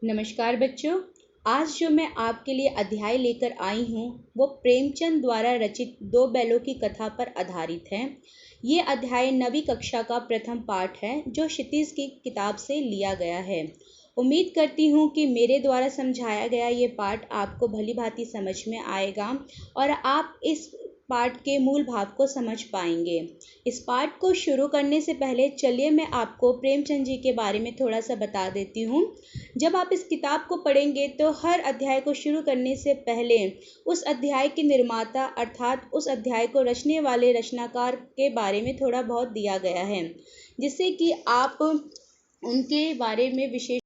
नमस्कार बच्चों। आज जो मैं आपके लिए अध्याय लेकर आई हूँ वो प्रेमचंद द्वारा रचित दो बैलों की कथा पर आधारित है। ये अध्याय 9वीं कक्षा का प्रथम पाठ है जो क्षितिज की किताब से लिया गया है। उम्मीद करती हूँ कि मेरे द्वारा समझाया गया ये पाठ आपको भली भांति समझ में आएगा और आप इस पाठ के मूल भाव को समझ पाएंगे। इस पाठ को शुरू करने से पहले चलिए मैं आपको प्रेमचंद जी के बारे में थोड़ा सा बता देती हूँ। जब आप इस किताब को पढ़ेंगे तो हर अध्याय को शुरू करने से पहले उस अध्याय के निर्माता अर्थात उस अध्याय को रचने वाले रचनाकार के बारे में थोड़ा बहुत दिया गया है, जिससे कि आप उनके बारे में विशेष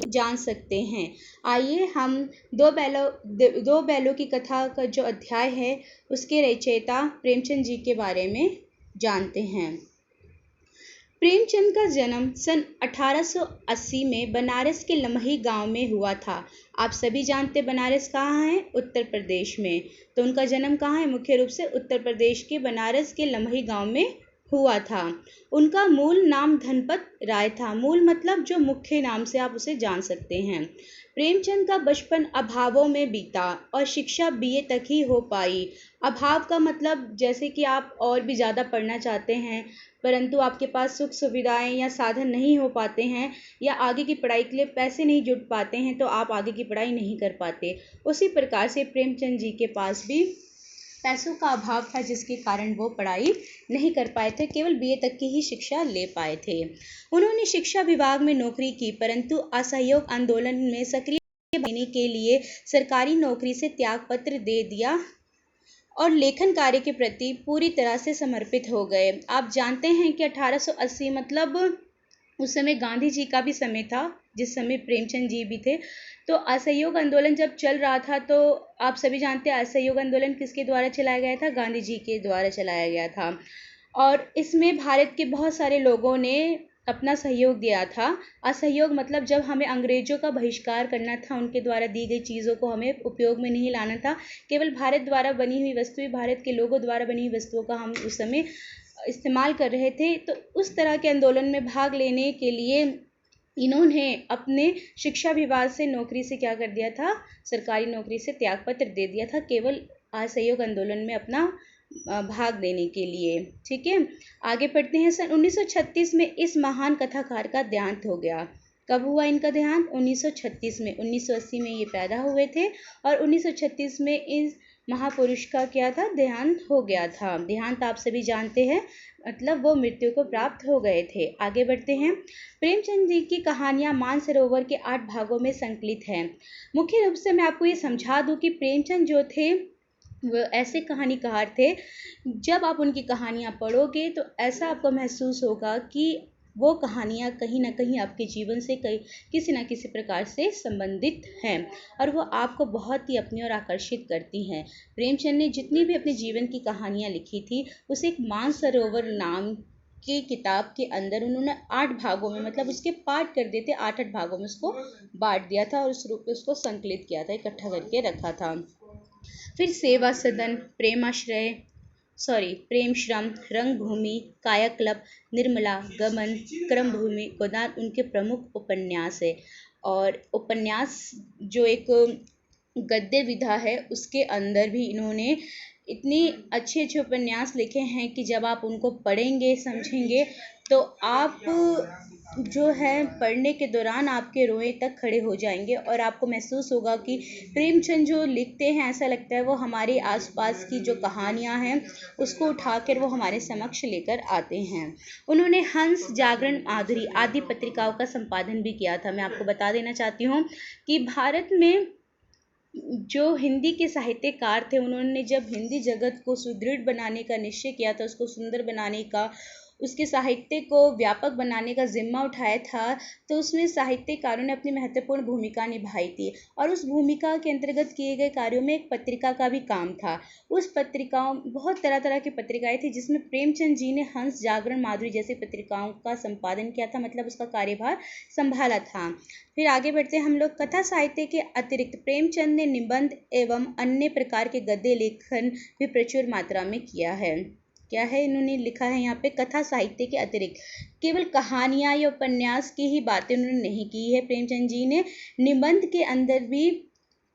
जान सकते हैं। आइए हम दो बैलों की कथा का जो अध्याय है उसके रचयिता प्रेमचंद जी के बारे में जानते हैं। प्रेमचंद का जन्म सन 1880 में बनारस के लमही गांव में हुआ था। आप सभी जानते बनारस कहाँ है? उत्तर प्रदेश में। तो उनका जन्म कहाँ है? मुख्य रूप से उत्तर प्रदेश के बनारस के लमही गांव में हुआ था। उनका मूल नाम धनपत राय था। मूल मतलब जो मुख्य नाम से आप उसे जान सकते हैं। प्रेमचंद का बचपन अभावों में बीता और शिक्षा बीए तक ही हो पाई। अभाव का मतलब जैसे कि आप और भी ज़्यादा पढ़ना चाहते हैं परंतु आपके पास सुख सुविधाएं या साधन नहीं हो पाते हैं या आगे की पढ़ाई के लिए पैसे नहीं जुट पाते हैं तो आप आगे की पढ़ाई नहीं कर पाते। उसी प्रकार से प्रेमचंद जी के पास भी पैसों का अभाव था जिसके कारण वो पढ़ाई नहीं कर पाए थे, केवल बीए तक की ही शिक्षा ले पाए थे। उन्होंने शिक्षा विभाग में नौकरी की परंतु असहयोग आंदोलन में सक्रिय होने के लिए सरकारी नौकरी से त्यागपत्र दे दिया और लेखन कार्य के प्रति पूरी तरह से समर्पित हो गए। आप जानते हैं कि 1880 मतलब उस समय गांधी जी का भी समय था जिस समय प्रेमचंद जी भी थे। तो असहयोग आंदोलन जब चल रहा था तो आप सभी जानते हैं असहयोग आंदोलन किसके द्वारा चलाया गया था? गांधी जी के द्वारा चलाया गया था और इसमें भारत के बहुत सारे लोगों ने अपना सहयोग दिया था। असहयोग मतलब जब हमें अंग्रेजों का बहिष्कार करना था, उनके द्वारा दी गई चीज़ों को हमें उपयोग में नहीं लाना था, केवल भारत द्वारा बनी हुई वस्तुएं, भारत के लोगों द्वारा बनी हुई वस्तुओं का हम उस समय इस्तेमाल कर रहे थे। तो उस तरह के आंदोलन में भाग लेने के लिए इन्होंने अपने शिक्षा विभाग से नौकरी से क्या कर दिया था? सरकारी नौकरी से त्यागपत्र दे दिया था, केवल असहयोग आंदोलन में अपना भाग लेने के लिए। ठीक है, आगे पढ़ते हैं। सन 1936 में इस महान कथाकार का देहांत हो गया। कब हुआ इनका देहांत? 1936 में। 1980 में ये पैदा हुए थे और 1936 में इस महापुरुष का क्या था? देहांत हो गया था। देहांत आप सभी जानते हैं मतलब वो मृत्यु को प्राप्त हो गए थे। आगे बढ़ते हैं। प्रेमचंद जी की कहानियां मानसरोवर के 8 भागों में संकलित हैं। मुख्य रूप से मैं आपको ये समझा दूं कि प्रेमचंद जो थे वो ऐसे कहानीकार थे, जब आप उनकी कहानियाँ पढ़ोगे तो ऐसा आपको महसूस होगा कि वो कहानियाँ कहीं ना कहीं आपके जीवन से किसी न किसी प्रकार से संबंधित हैं और वो आपको बहुत ही अपनी ओर आकर्षित करती हैं। प्रेमचंद ने जितनी भी अपने जीवन की कहानियाँ लिखी थी उसे एक मानसरोवर नाम की किताब के अंदर उन्होंने 8 भागों में मतलब उसके पार्ट कर दिए थे, 8 भागों में उसको बांट दिया था और उस रूप में उसको संकलित किया था, इकट्ठा करके रखा था। फिर सेवा सदन, प्रेम श्रम, रंगभूमि, कायाकल्प, निर्मला, गमन, क्रमभूमि, गोदान उनके प्रमुख उपन्यास है। और उपन्यास जो एक गद्य विधा है उसके अंदर भी इन्होंने इतनी अच्छे अच्छे उपन्यास लिखे हैं कि जब आप उनको पढ़ेंगे समझेंगे तो आप जो है पढ़ने के दौरान आपके रोए तक खड़े हो जाएंगे और आपको महसूस होगा कि प्रेमचंद जो लिखते हैं ऐसा लगता है वो हमारे आसपास की जो कहानियां हैं उसको उठाकर वो हमारे समक्ष लेकर आते हैं। उन्होंने हंस, जागरण, माधुरी आदि पत्रिकाओं का संपादन भी किया था। मैं आपको बता देना चाहती हूँ कि भारत में जो हिंदी के साहित्यकार थे उन्होंने जब हिंदी जगत को सुदृढ़ बनाने का निश्चय किया था, उसको सुंदर बनाने का, उसके साहित्य को व्यापक बनाने का जिम्मा उठाया था, तो उसमें साहित्यकारों ने अपनी महत्वपूर्ण भूमिका निभाई थी और उस भूमिका के अंतर्गत किए गए कार्यों में एक पत्रिका का भी काम था। उस पत्रिकाओं बहुत तरह तरह की पत्रिकाएं थी जिसमें प्रेमचंद जी ने हंस, जागरण, माधुरी जैसी पत्रिकाओं का संपादन किया था, मतलब उसका कार्यभार संभाला था। फिर आगे बढ़ते हैं हम लोग। कथा साहित्य के अतिरिक्त प्रेमचंद ने निबंध एवं अन्य प्रकार के गद्य लेखन भी प्रचुर मात्रा में किया है। क्या है इन्होंने लिखा है यहाँ पे, कथा साहित्य के अतिरिक्त केवल कहानियाँ या उपन्यास की ही बातें उन्होंने नहीं की है। प्रेमचंद जी ने निबंध के अंदर भी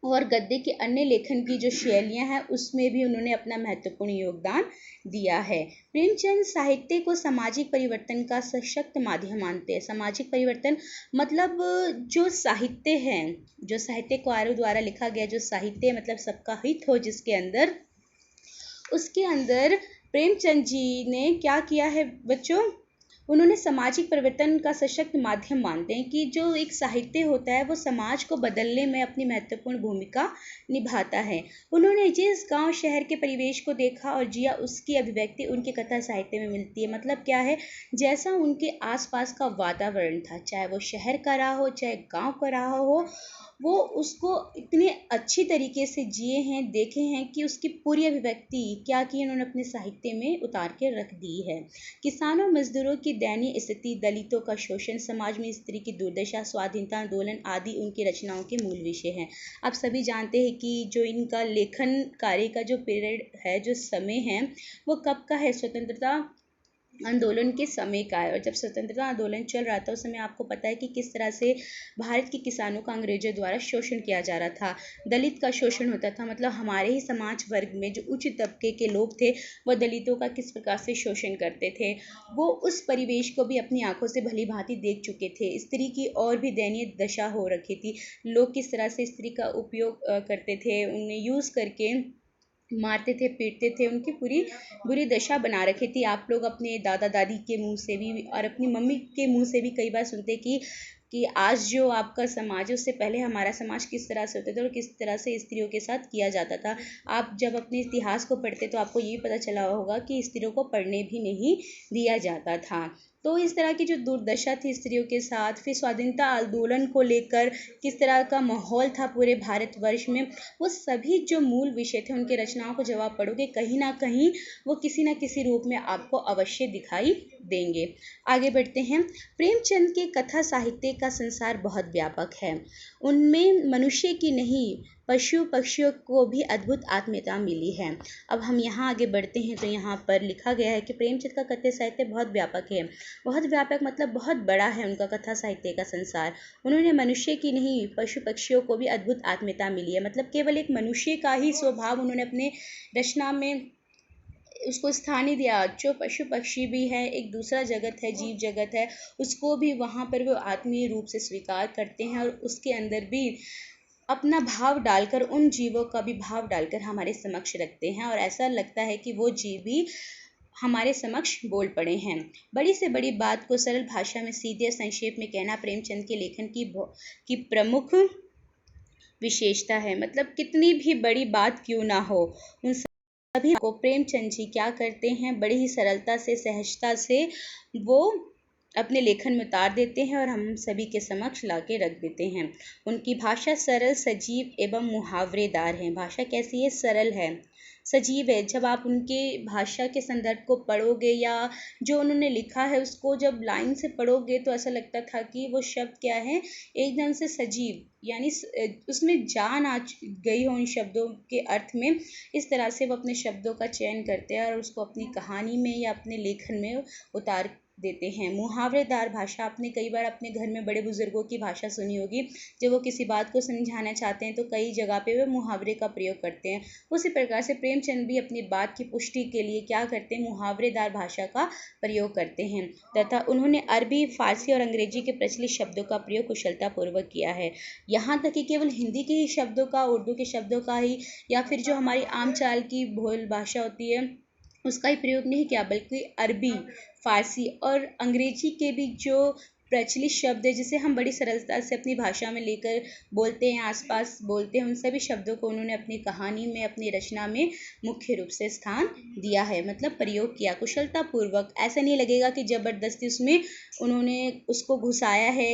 और गद्य के अन्य लेखन की जो शैलियाँ हैं उसमें भी उन्होंने अपना महत्वपूर्ण योगदान दिया है। प्रेमचंद साहित्य को सामाजिक परिवर्तन का सशक्त माध्यम मानते हैं। सामाजिक परिवर्तन मतलब जो साहित्य है, जो साहित्यकारों द्वारा लिखा गया जो साहित्य मतलब सबका हित हो जिसके अंदर, उसके अंदर प्रेमचंद जी ने क्या किया है बच्चों, उन्होंने सामाजिक परिवर्तन का सशक्त माध्यम मानते हैं कि जो एक साहित्य होता है वो समाज को बदलने में अपनी महत्वपूर्ण भूमिका निभाता है। उन्होंने जिस गांव शहर के परिवेश को देखा और जिया उसकी अभिव्यक्ति उनके कथा साहित्य में मिलती है। मतलब क्या है, जैसा उनके आसपास का वातावरण था, चाहे वो शहर का रहा हो चाहे गाँव का रहा हो, वो उसको इतने अच्छी तरीके से जिए हैं, देखे हैं कि उसकी पूरी अभिव्यक्ति क्या की उन्होंने अपने साहित्य में उतार के रख दी है। किसानों मजदूरों की दयनीय स्थिति, दलितों का शोषण, समाज में स्त्री की दुर्दशा, स्वाधीनता आंदोलन आदि उनकी रचनाओं के मूल विषय हैं। आप सभी जानते हैं कि जो इनका लेखन कार्य का जो पीरियड है, जो समय है, वो कब का है, स्वतंत्रता आंदोलन के समय का है। और जब स्वतंत्रता आंदोलन चल रहा था उस समय आपको पता है कि किस तरह से भारत के किसानों का अंग्रेजों द्वारा शोषण किया जा रहा था, दलित का शोषण होता था। मतलब हमारे ही समाज वर्ग में जो उच्च तबके के लोग थे वह दलितों का किस प्रकार से शोषण करते थे, वो उस परिवेश को भी अपनी आंखों से भली भांति देख चुके थे। स्त्री की और भी दयनीय दशा हो रखी थी, लोग किस तरह से स्त्री का उपयोग करते थे, उन्हें यूज़ करके मारते थे, पीटते थे, उनकी पूरी बुरी दशा बना रखी थी। आप लोग अपने दादा दादी के मुंह से भी और अपनी मम्मी के मुंह से भी कई बार सुनते कि आज जो आपका समाज है उससे पहले हमारा समाज किस तरह से होता था और किस तरह से स्त्रियों के साथ किया जाता था। आप जब अपने इतिहास को पढ़ते तो आपको ये पता चला होगा कि स्त्रियों को पढ़ने भी नहीं दिया जाता था। तो इस तरह की जो दुर्दशा थी स्त्रियों के साथ, फिर स्वाधीनता आंदोलन को लेकर किस तरह का माहौल था पूरे भारतवर्ष में, वो सभी जो मूल विषय थे उनके रचनाओं को जब आप पढ़ोगे कहीं ना कहीं वो किसी न किसी रूप में आपको अवश्य दिखाई देंगे। आगे बढ़ते हैं। प्रेमचंद के कथा साहित्य का संसार बहुत व्यापक है। उनमें मनुष्य की नहीं पशु पक्षियों को भी अद्भुत आत्मीयता मिली है। अब हम यहाँ आगे बढ़ते हैं तो यहाँ पर लिखा गया है कि प्रेमचंद का कथा साहित्य बहुत व्यापक है। बहुत व्यापक मतलब बहुत बड़ा है उनका कथा साहित्य का संसार। उन्होंने मनुष्य की नहीं पशु पक्षियों को भी अद्भुत आत्मीयता मिली है। मतलब केवल एक मनुष्य का ही स्वभाव उन्होंने अपने रचना में उसको स्थानीय दिया। जो पशु पक्षी भी है, एक दूसरा जगत है, जीव जगत है, उसको भी वहाँ पर वो आत्मीय रूप से स्वीकार करते हैं और उसके अंदर भी अपना भाव डालकर, उन जीवों का भी भाव डालकर हमारे समक्ष रखते हैं और ऐसा लगता है कि वो जीव भी हमारे समक्ष बोल पड़े हैं। बड़ी से बड़ी बात को सरल भाषा में सीधे और संक्षेप में कहना प्रेमचंद के लेखन की प्रमुख विशेषता है। मतलब कितनी भी बड़ी बात क्यों ना हो, उन सभी को प्रेमचंद जी क्या करते हैं, बड़ी ही सरलता से, सहजता से वो अपने लेखन में उतार देते हैं और हम सभी के समक्ष ला के रख देते हैं। उनकी भाषा सरल, सजीव एवं मुहावरेदार है। भाषा कैसी है? सरल है, सजीव है। जब आप उनके भाषा के संदर्भ को पढ़ोगे या जो उन्होंने लिखा है उसको जब लाइन से पढ़ोगे तो ऐसा लगता था कि वो शब्द क्या है, एकदम से सजीव, यानी उसमें जान आ गई हो उन शब्दों के अर्थ में। इस तरह से वो अपने शब्दों का चयन करते हैं और उसको अपनी कहानी में या अपने लेखन में उतार देते हैं। मुहावरेदार भाषा, आपने कई बार अपने घर में बड़े बुजुर्गों की भाषा सुनी होगी, जब वो किसी बात को समझाना चाहते हैं तो कई जगह पे वो मुहावरे का प्रयोग करते हैं। उसी प्रकार से प्रेमचंद भी अपनी बात की पुष्टि के लिए क्या करते हैं, मुहावरेदार भाषा का प्रयोग करते हैं। तथा उन्होंने अरबी, फारसी और अंग्रेजी के प्रचलित शब्दों का प्रयोग कुशलतापूर्वक किया है। यहाँ तक कि केवल हिंदी के ही शब्दों का, उर्दू के शब्दों का ही या फिर जो हमारी आम चाल की बोल भाषा होती है उसका ही प्रयोग नहीं किया, बल्कि अरबी, फारसी और अंग्रेजी के भी जो प्रचलित शब्द है जिसे हम बड़ी सरलता से अपनी भाषा में लेकर बोलते हैं, आसपास बोलते हैं, उन सभी शब्दों को उन्होंने अपनी कहानी में, अपनी रचना में मुख्य रूप से स्थान दिया है। मतलब प्रयोग किया कुशलतापूर्वक। ऐसा नहीं लगेगा कि ज़बरदस्ती उसमें उन्होंने उसको घुसाया है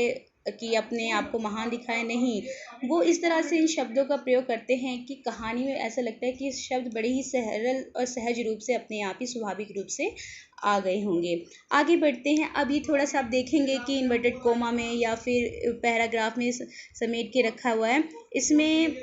कि अपने आप को महान दिखाए, नहीं, वो इस तरह से इन शब्दों का प्रयोग करते हैं कि कहानी में ऐसा लगता है कि शब्द बड़े ही सरल और सहज रूप से अपने आप ही स्वाभाविक रूप से आ गए होंगे। आगे बढ़ते हैं। अब ये थोड़ा सा आप देखेंगे कि इन्वर्टेड कोमा में या फिर पैराग्राफ में समेट के रखा हुआ है। इसमें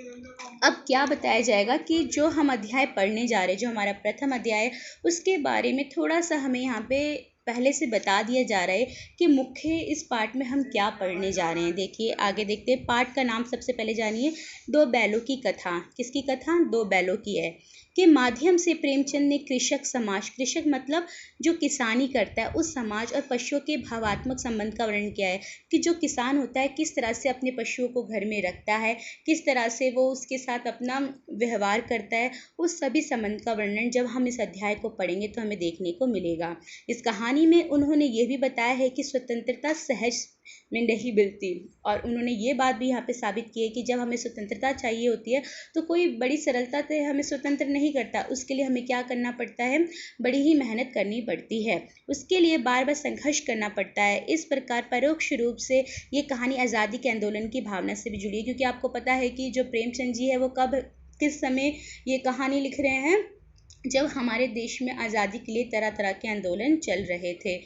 अब क्या बताया जाएगा कि जो हम अध्याय पढ़ने जा रहे हैं, जो हमारा प्रथम अध्याय है, उसके बारे में थोड़ा सा हमें यहाँ पे पहले से बता दिया जा रहा है कि मुख्य इस पाठ में हम क्या पढ़ने जा रहे हैं। देखिए आगे देखते हैं। पाठ का नाम सबसे पहले जानिए, दो बैलों की कथा। किसकी कथा? दो बैलों की है। के माध्यम से प्रेमचंद ने कृषक समाज, कृषक मतलब जो किसानी करता है, उस समाज और पशुओं के भावात्मक संबंध का वर्णन किया है कि जो किसान होता है किस तरह से अपने पशुओं को घर में रखता है, किस तरह से वो उसके साथ अपना व्यवहार करता है, उस सभी संबंध का वर्णन जब हम इस अध्याय को पढ़ेंगे तो हमें देखने को मिलेगा। इस कहानी में उन्होंने ये भी बताया है कि स्वतंत्रता सहज में नहीं मिलती, और उन्होंने ये बात भी यहाँ पे साबित की है कि जब हमें स्वतंत्रता चाहिए होती है तो कोई बड़ी सरलता से हमें स्वतंत्र नहीं करता। उसके लिए हमें क्या करना पड़ता है? बड़ी ही मेहनत करनी पड़ती है, उसके लिए बार बार संघर्ष करना पड़ता है। इस प्रकार परोक्ष रूप से ये कहानी आज़ादी के आंदोलन की भावना से भी जुड़ी है, क्योंकि आपको पता है कि जो प्रेमचंद जी है वो कब किस समय ये कहानी लिख रहे हैं? जब हमारे देश में आज़ादी के लिए तरह तरह के आंदोलन चल रहे थे।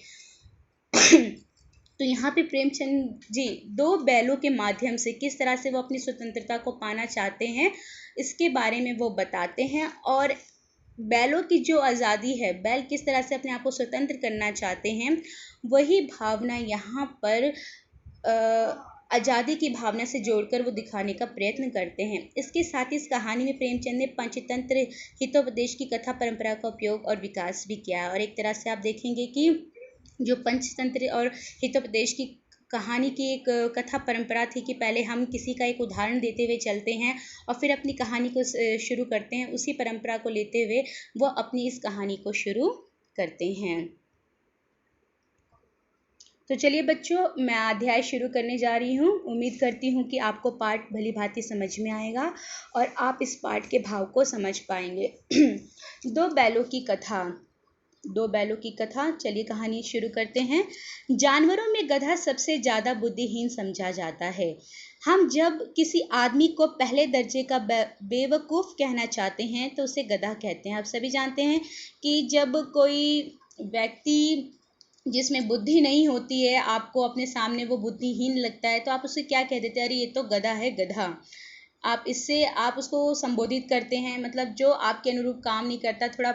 तो यहाँ पे प्रेमचंद जी दो बैलों के माध्यम से किस तरह से वो अपनी स्वतंत्रता को पाना चाहते हैं, इसके बारे में वो बताते हैं। और बैलों की जो आज़ादी है, बैल किस तरह से अपने आप को स्वतंत्र करना चाहते हैं, वही भावना यहाँ पर आज़ादी की भावना से जोड़कर वो दिखाने का प्रयत्न करते हैं। इसके साथ ही इस कहानी में प्रेमचंद ने पंचतंत्र हितोपदेश की कथा परंपरा का उपयोग और विकास भी किया है। और एक तरह से आप देखेंगे कि जो पंचतंत्र और हितोपदेश की कहानी की एक कथा परंपरा थी कि पहले हम किसी का एक उदाहरण देते हुए चलते हैं और फिर अपनी कहानी को शुरू करते हैं। उसी परंपरा को लेते हुए वो अपनी इस कहानी को शुरू करते हैं। तो चलिए बच्चों, मैं अध्याय शुरू करने जा रही हूँ। उम्मीद करती हूँ कि आपको पाठ भली भांति समझ में आएगा और आप इस पाठ के भाव को समझ पाएंगे। दो बैलों की कथा। दो बैलों की कथा। चलिए कहानी शुरू करते हैं। जानवरों में गधा सबसे ज़्यादा बुद्धिहीन समझा जाता है। हम जब किसी आदमी को पहले दर्जे का बेवकूफ़ कहना चाहते हैं तो उसे गधा कहते हैं। आप सभी जानते हैं कि जब कोई व्यक्ति जिसमें बुद्धि नहीं होती है, आपको अपने सामने वो बुद्धिहीन लगता है, तो आप उसे क्या कह देते हैं? अरे ये तो गधा है, गधा। आप इससे आप उसको संबोधित करते हैं, मतलब जो आपके अनुरूप काम नहीं करता, थोड़ा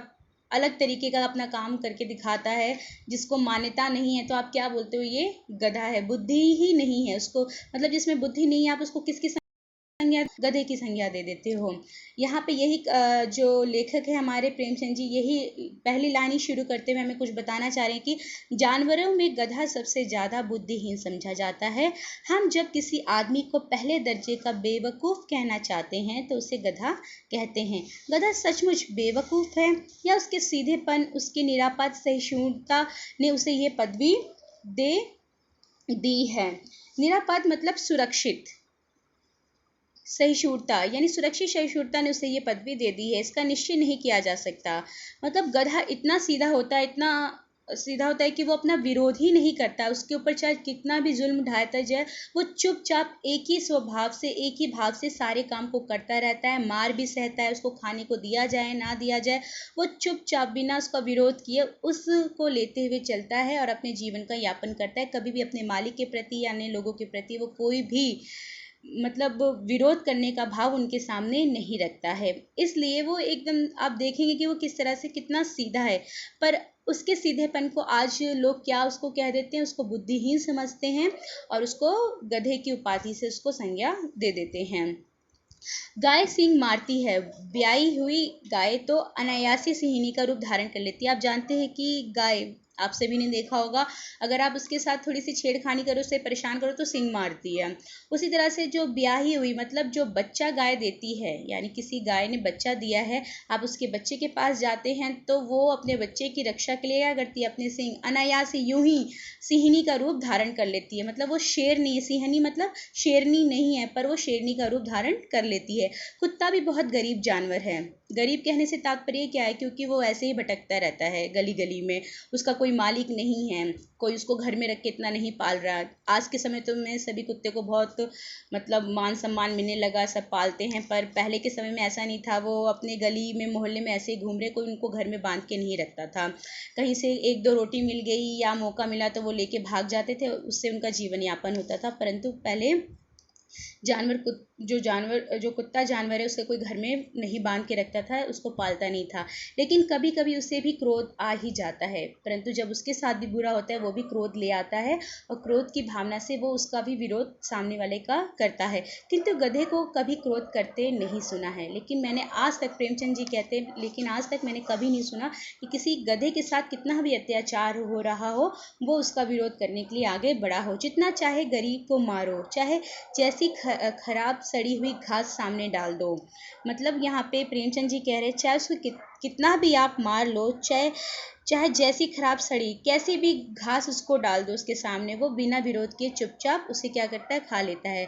अलग तरीके का अपना काम करके दिखाता है, जिसको मान्यता नहीं है, तो आप क्या बोलते हो? ये गधा है, बुद्धि ही नहीं है उसको, मतलब जिसमें बुद्धि नहीं है आप उसको किसकी संज्ञा? गधे की संज्ञा दे देते हो। यहाँ पे यही जो लेखक है हमारे प्रेमचंद जी, यही पहली लाइन ही शुरू करते हुए हमें कुछ बताना चाह रहे हैं कि जानवरों में गधा सबसे ज़्यादा बुद्धिहीन समझा जाता है। हम जब किसी आदमी को पहले दर्जे का बेवकूफ़ कहना चाहते हैं तो उसे गधा कहते हैं। गधा सचमुच बेवकूफ़ है या उसके सीधेपन, उसकी निरापद सहिष्णुता ने उसे ये पदवी दे दी है? निरापद मतलब सुरक्षित, सहिष्णुता यानी सुरक्षित सहिष्णुता ने उसे ये पदवी दे दी है, इसका निश्चय नहीं किया जा सकता। मतलब गधा इतना सीधा होता है, इतना सीधा होता है कि वो अपना विरोध ही नहीं करता। उसके ऊपर चाहे कितना भी जुल्म ढाया जाए, वो चुपचाप एक ही स्वभाव से, एक ही भाव से सारे काम को करता रहता है। मार भी सहता है, उसको खाने को दिया जाए ना दिया जाए, वो चुपचाप बिना उसका विरोध किए उसको लेते हुए चलता है और अपने जीवन का यापन करता है। कभी भी अपने मालिक के प्रति या अन्य लोगों के प्रति वो कोई भी मतलब विरोध करने का भाव उनके सामने नहीं रखता है। इसलिए वो एकदम, आप देखेंगे कि वो किस तरह से कितना सीधा है, पर उसके सीधेपन को आज लोग क्या उसको कह देते हैं? उसको बुद्धिहीन समझते हैं और उसको गधे की उपाधि से उसको संज्ञा दे देते हैं। गाय सींग मारती है। ब्याई हुई गाय तो अनायासी सिंहिनी का रूप धारण कर लेती है। आप जानते हैं कि गाय, आप सभी ने देखा होगा, अगर आप उसके साथ थोड़ी सी छेड़खानी करो, उसे परेशान करो तो सींग मारती है। उसी तरह से जो ब्याही हुई मतलब जो बच्चा गाय देती है, यानी किसी गाय ने बच्चा दिया है, आप उसके बच्चे के पास जाते हैं तो वो अपने बच्चे की रक्षा के लिए क्या करती है? अपने सींग अनायासी यूं ही सिंहनी का रूप धारण कर लेती है। मतलब वो शेरनी, सिंहनी मतलब शेरनी नहीं है, पर वो शेरनी का रूप धारण कर लेती है। कुत्ता भी बहुत गरीब जानवर है। गरीब कहने से तात्पर्य क्या है, क्योंकि वो ऐसे ही भटकता रहता है गली गली में, उसका कोई मालिक नहीं है, कोई उसको घर में रख के इतना नहीं पाल रहा। आज के समय तो में सभी कुत्ते को बहुत मतलब मान सम्मान मिलने लगा, सब पालते हैं, पर पहले के समय में ऐसा नहीं था। वो अपने गली में मोहल्ले में ऐसे ही घूम रहे, कोई उनको घर में बांध के नहीं रखता था। कहीं से एक दो रोटी मिल गई या मौका मिला तो वो लेके भाग जाते थे, उससे उनका जीवन यापन होता था। परंतु पहले जो कुत्ता जानवर है उसे कोई घर में नहीं बांध के रखता था, उसको पालता नहीं था। लेकिन कभी कभी उसे भी क्रोध आ ही जाता है, परंतु जब उसके साथ भी बुरा होता है वो भी क्रोध ले आता है, और क्रोध की भावना से वो उसका भी विरोध सामने वाले का करता है। किंतु गधे को कभी क्रोध करते नहीं सुना है। लेकिन मैंने आज तक, प्रेमचंद जी कहते हैं, लेकिन आज तक मैंने कभी नहीं सुना कि किसी गधे के साथ कितना भी अत्याचार हो रहा हो वो उसका विरोध करने के लिए आगे बढ़ा हो। जितना चाहे गरीब को मारो, चाहे जैसी खराब सड़ी हुई घास सामने डाल दो। मतलब यहाँ पे प्रेमचंद जी कह रहे हैं, चाहे उसको कितना भी आप मार लो, चाहे जैसी खराब सड़ी कैसी भी घास उसको डाल दो उसके सामने, वो बिना विरोध के चुपचाप उसे क्या करता है, खा लेता है।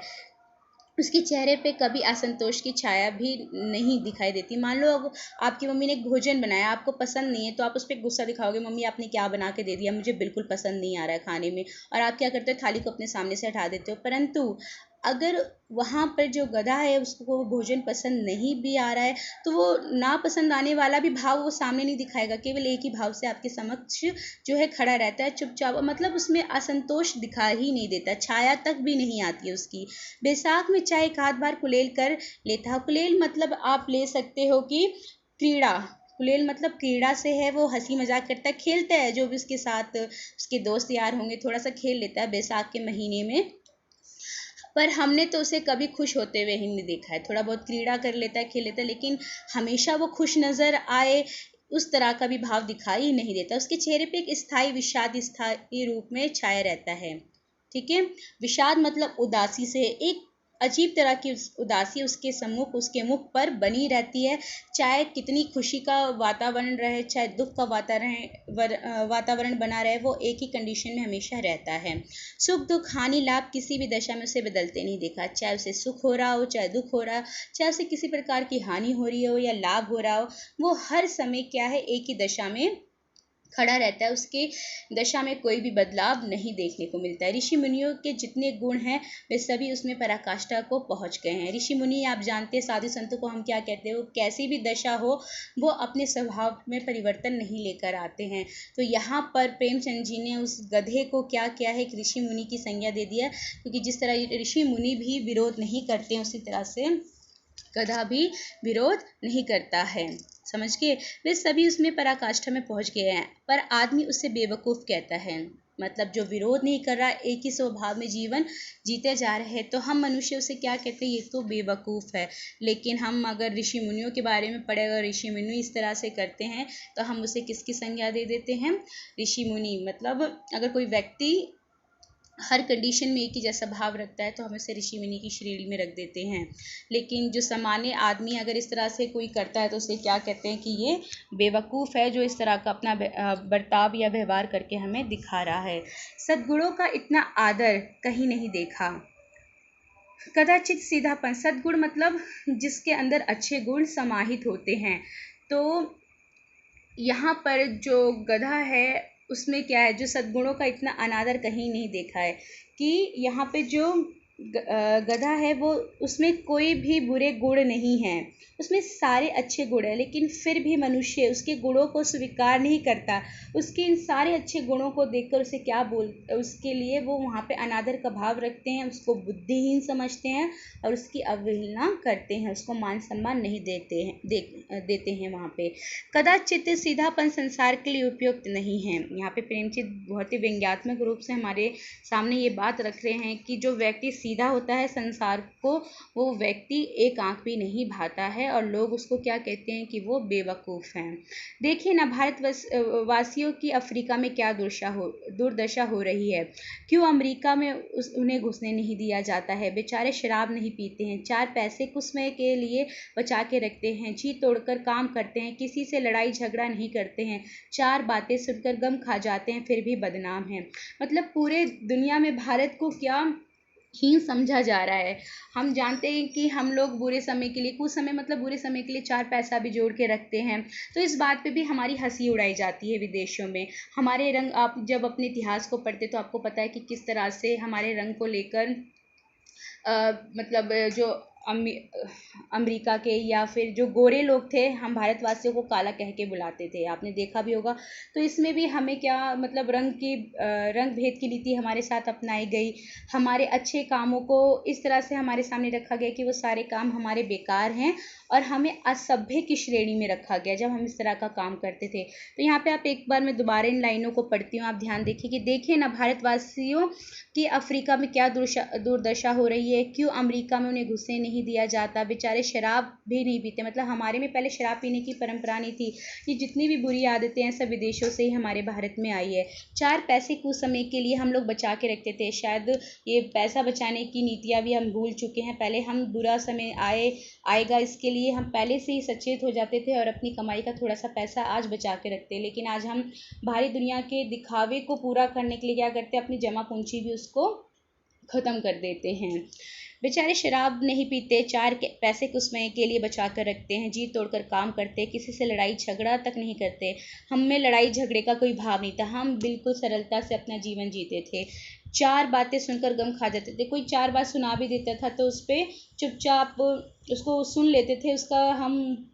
उसके चेहरे पे कभी असंतोष की छाया भी नहीं दिखाई देती। मान लो अब आपकी मम्मी ने एक भोजन बनाया, आपको पसंद नहीं है, तो आप उस पर गुस्सा दिखाओगे, मम्मी आपने क्या बना के दे दिया, मुझे बिल्कुल पसंद नहीं आ रहा है खाने में, और आप क्या करते हो, थाली को अपने सामने से हटा देते हो। परंतु अगर वहाँ पर जो गधा है उसको वो भोजन पसंद नहीं भी आ रहा है, तो वो ना पसंद आने वाला भी भाव वो सामने नहीं दिखाएगा, केवल एक ही भाव से आपके समक्ष जो है खड़ा रहता है चुपचाप। मतलब उसमें असंतोष दिखा ही नहीं देता, छाया तक भी नहीं आती है उसकी। बैसाख में चाहे एक आध बार कुलेल कर लेता है। कुलेल मतलब आप ले सकते हो कि क्रीड़ा, कुलेल मतलब क्रीड़ा से है, वो हंसी मजाक करता है, खेलता है, जो भी उसके साथ उसके दोस्त यार होंगे थोड़ा सा खेल लेता है बैसाख के महीने में। पर हमने तो उसे कभी खुश होते हुए ही नहीं देखा है। थोड़ा बहुत क्रीड़ा कर लेता है, खेल लेता है, लेकिन हमेशा वो खुश नजर आए उस तरह का भी भाव दिखाई नहीं देता। उसके चेहरे पे एक स्थायी विषाद स्थायी रूप में छाया रहता है। ठीक है, विषाद मतलब उदासी से एक अजीब तरह की उदासी उसके सम्मुख, उसके मुख पर बनी रहती है। चाहे कितनी खुशी का वातावरण रहे, चाहे दुख का वातावरण बना रहे, वो एक ही कंडीशन में हमेशा रहता है। सुख दुख हानि लाभ किसी भी दशा में उसे बदलते नहीं देखा। चाहे उसे सुख हो रहा हो, चाहे दुख हो रहा हो, चाहे उसे किसी प्रकार की हानि हो रही हो या लाभ हो रहा हो, वो हर समय क्या है, एक ही दशा में खड़ा रहता है। उसके दशा में कोई भी बदलाव नहीं देखने को मिलता है। ऋषि मुनियों के जितने गुण हैं वे सभी उसमें पराकाष्ठा को पहुंच गए हैं। ऋषि मुनि आप जानते हैं, साधु संतों को हम क्या कहते हैं, वो कैसी भी दशा हो वो अपने स्वभाव में परिवर्तन नहीं लेकर आते हैं। तो यहाँ पर प्रेमचंद जी ने उस गधे को क्या किया है, एक ऋषि मुनि की संज्ञा दे दिया, क्योंकि जिस तरह ऋषि मुनि भी विरोध नहीं करते हैं उसी तरह से गधा भी विरोध नहीं करता है। समझ गए, वे सभी उसमें पराकाष्ठा में पहुंच गए हैं, पर आदमी उसे बेवकूफ़ कहता है। मतलब जो विरोध नहीं कर रहा, एक ही स्वभाव में जीवन जीते जा रहे हैं, तो हम मनुष्य उसे क्या कहते हैं, ये तो बेवकूफ़ है। लेकिन हम अगर ऋषि मुनियों के बारे में पढ़े, अगर ऋषि मुनि इस तरह से करते हैं तो हम उसे किसकी संज्ञा दे देते हैं, ऋषि मुनि। मतलब अगर कोई व्यक्ति हर कंडीशन में एक ही जैसा भाव रखता है तो हम उसे ऋषि मुनि की श्रेणी में रख देते हैं। लेकिन जो सामान्य आदमी अगर इस तरह से कोई करता है तो उसे क्या कहते हैं कि ये बेवकूफ़ है, जो इस तरह का अपना बर्ताव या व्यवहार करके हमें दिखा रहा है। सद्गुणों का इतना आदर कहीं नहीं देखा। कदाचित सीधापन, सद्गुण मतलब जिसके अंदर अच्छे गुण समाहित होते हैं। तो यहाँ पर जो गधा है उसमें क्या है, जो सद्गुणों का इतना अनादर कहीं नहीं देखा है, कि यहाँ पे जो गधा है वो उसमें कोई भी बुरे गुण नहीं है, उसमें सारे अच्छे गुण हैं, लेकिन फिर भी मनुष्य उसके गुणों को स्वीकार नहीं करता। उसके इन सारे अच्छे गुणों को देखकर उसे क्या उसके लिए वो वहाँ पे अनादर का भाव रखते हैं, उसको बुद्धिहीन समझते हैं और उसकी अवहेलना करते हैं, उसको मान सम्मान नहीं देते हैं वहाँ पे। कदाचित सीधापन संसार के लिए उपयुक्त नहीं है। यहाँ पे प्रेमचंद बहुत ही व्यंग्यात्मक रूप से हमारे सामने ये बात रख रहे हैं कि जो व्यक्ति सीधा होता है संसार को, वो व्यक्ति एक आंख भी नहीं भाता है, और लोग उसको क्या कहते हैं कि वो बेवकूफ़ हैं। देखिए ना, भारत वासियों की अफ्रीका में क्या दुर्दशा हो रही है। क्यों अमेरिका में उन्हें घुसने नहीं दिया जाता है। बेचारे शराब नहीं पीते हैं, 4 पैसे कुछ समय के लिए बचा के रखते हैं, जी तोड़कर काम करते हैं, किसी से लड़ाई झगड़ा नहीं करते हैं, 4 बातें सुनकर गम खा जाते हैं, फिर भी बदनाम हैं। मतलब पूरे दुनिया में भारत को क्या हीन समझा जा रहा है। हम जानते हैं कि हम लोग बुरे समय के लिए, कुछ समय मतलब बुरे समय के लिए 4 पैसा भी जोड़ के रखते हैं, तो इस बात पे भी हमारी हंसी उड़ाई जाती है विदेशों में। हमारे रंग, आप जब अपने इतिहास को पढ़ते तो आपको पता है कि किस तरह से हमारे रंग को लेकर मतलब जो अमेरिका के या फिर जो गोरे लोग थे, हम भारतवासियों को काला कह के बुलाते थे, आपने देखा भी होगा। तो इसमें भी हमें क्या मतलब रंग भेद की नीति हमारे साथ अपनाई गई। हमारे अच्छे कामों को इस तरह से हमारे सामने रखा गया कि वो सारे काम हमारे बेकार हैं और हमें असभ्य की श्रेणी में रखा गया जब हम इस तरह का काम करते थे। तो यहाँ पे आप एक बार मैं दोबारा इन लाइनों को पढ़ती हूँ, आप ध्यान देखिए कि देखें ना भारतवासियों कि अफ्रीका में क्या दुर्दशा हो रही है, क्यों अमेरिका में उन्हें घुसने नहीं दिया जाता, बेचारे शराब भी नहीं पीते। मतलब हमारे में पहले शराब पीने की परंपरा नहीं थी। ये जितनी भी बुरी आदतें हैं सब विदेशों से ही हमारे भारत में आई है। 4 पैसे कुछ समय के लिए हम लोग बचा के रखते थे, शायद ये पैसा बचाने की नीतियाँ भी हम भूल चुके हैं। पहले हम बुरा समय आएगा इसके लिए हम पहले से ही सचेत हो जाते थे और अपनी कमाई का थोड़ा सा पैसा आज बचा के रखते। लेकिन आज हम बाहरी दुनिया के दिखावे को पूरा करने के लिए क्या करते हैं, अपनी जमा पूंजी भी उसको ख़त्म कर देते हैं। बेचारे शराब नहीं पीते, 4 पैसे कुछ समय के लिए बचा कर रखते हैं, जी तोड़कर काम करते, किसी से लड़ाई झगड़ा तक नहीं करते। हम में लड़ाई झगड़े का कोई भाव नहीं था, हम बिल्कुल सरलता से अपना जीवन जीते थे। 4 बातें सुनकर गम खा जाते थे। कोई 4 बात सुना भी देता था तो उस पर चुपचाप उसको सुन लेते थे, उसका हम